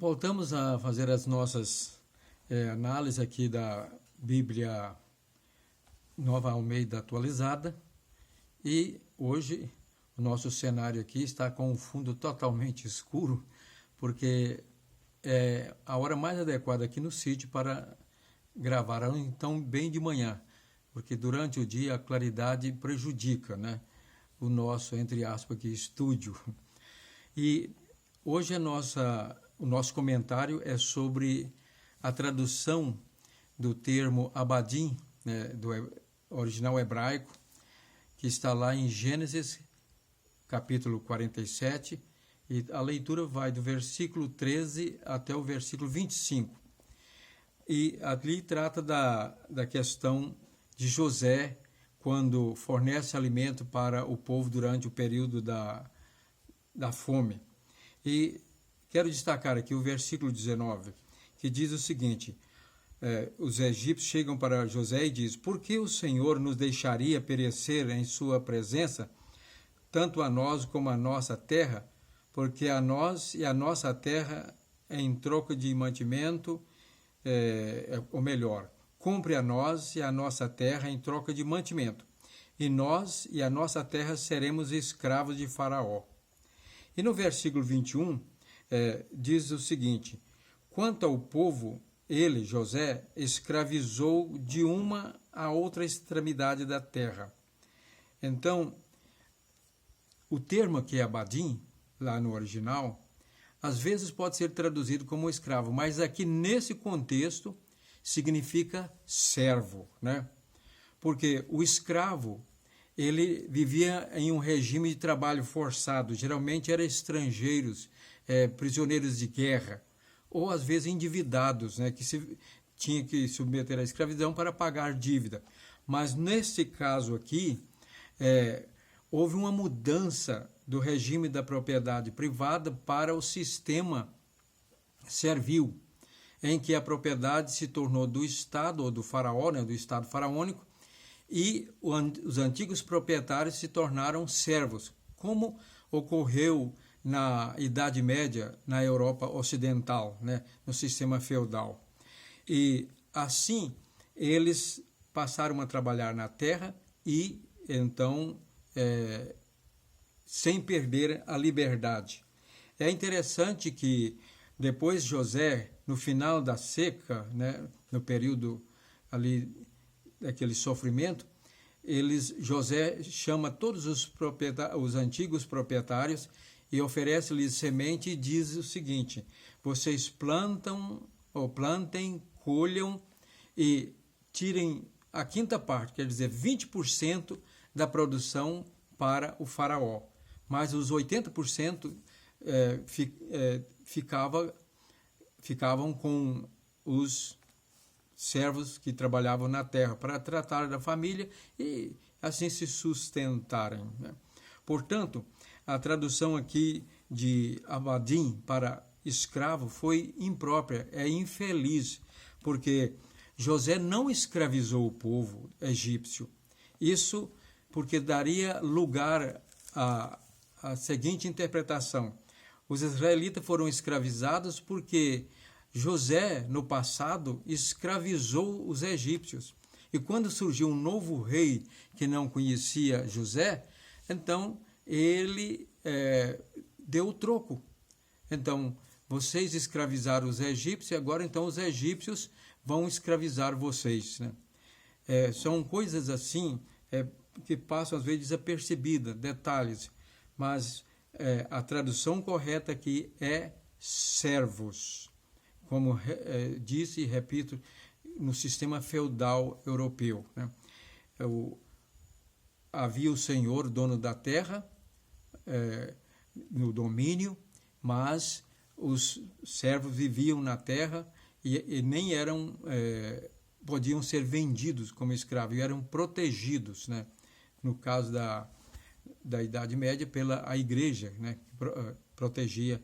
Voltamos a fazer as nossas análises aqui da Bíblia Nova Almeida atualizada, e hoje o nosso cenário aqui está com um fundo totalmente escuro, porque é a hora mais adequada aqui no sítio para gravar, então bem de manhã, porque durante o dia a claridade prejudica, né, o nosso, entre aspas, aqui, estúdio. E hoje o nosso comentário é sobre a tradução do termo abadim, né, do original hebraico, que está lá em Gênesis, capítulo 47, e a leitura vai do versículo 13 até o versículo 25. E ali trata da questão de José, quando fornece alimento para o povo durante o período da fome. E quero destacar aqui o versículo 19, que diz o seguinte: os egípcios chegam para José e dizem: por que o Senhor nos deixaria perecer em sua presença, tanto a nós como a nossa terra? Porque a nós e a nossa terra, em troca de mantimento, ou melhor, cumpre a nós e a nossa terra em troca de mantimento, e nós e a nossa terra seremos escravos de Faraó. E no versículo 21, diz o seguinte: quanto ao povo, ele, José, escravizou de uma a outra extremidade da terra. Então, o termo aqui é abadim, lá no original, às vezes pode ser traduzido como escravo, mas aqui nesse contexto significa servo, né? Porque o escravo, ele vivia em um regime de trabalho forçado, geralmente eram estrangeiros, prisioneiros de guerra, ou às vezes endividados, né, que tinha que submeter à escravidão para pagar dívida. Mas nesse caso aqui, houve uma mudança do regime da propriedade privada para o sistema servil, em que a propriedade se tornou do Estado, ou do faraó, né, do Estado faraônico, e os antigos proprietários se tornaram servos, como ocorreu na Idade Média, na Europa Ocidental, né, no sistema feudal. E assim eles passaram a trabalhar na terra e então sem perder a liberdade. É interessante que depois José, no final da seca, né, no período ali daquele sofrimento, José chama todos os antigos proprietários e oferece-lhes semente e diz o seguinte: vocês plantem, colham e tirem a quinta parte, quer dizer, 20% da produção para o faraó. Mas os 80% ficavam com os servos que trabalhavam na terra para tratar da família e assim se sustentarem, né? Portanto, a tradução aqui de abadim para escravo foi imprópria, é infeliz, porque José não escravizou o povo egípcio. Isso porque daria lugar a seguinte interpretação: os israelitas foram escravizados porque José, no passado, escravizou os egípcios. E quando surgiu um novo rei que não conhecia José, então ele deu o troco. Então, vocês escravizaram os egípcios e agora então os egípcios vão escravizar vocês, né? São coisas assim que passam às vezes desapercebidas, detalhes, mas a tradução correta aqui é servos, como disse e repito, no sistema feudal europeu, né? Havia o senhor, dono da terra, no domínio, mas os servos viviam na terra e nem podiam ser vendidos como escravos, e eram protegidos, né? No caso da Idade Média, pela a igreja, né, que protegia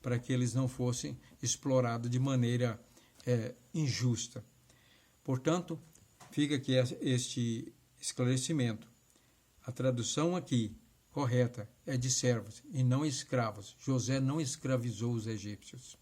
para que eles não fossem explorados de maneira injusta. Portanto, fica aqui este esclarecimento. A tradução aqui correta é de servos e não escravos. José não escravizou os egípcios.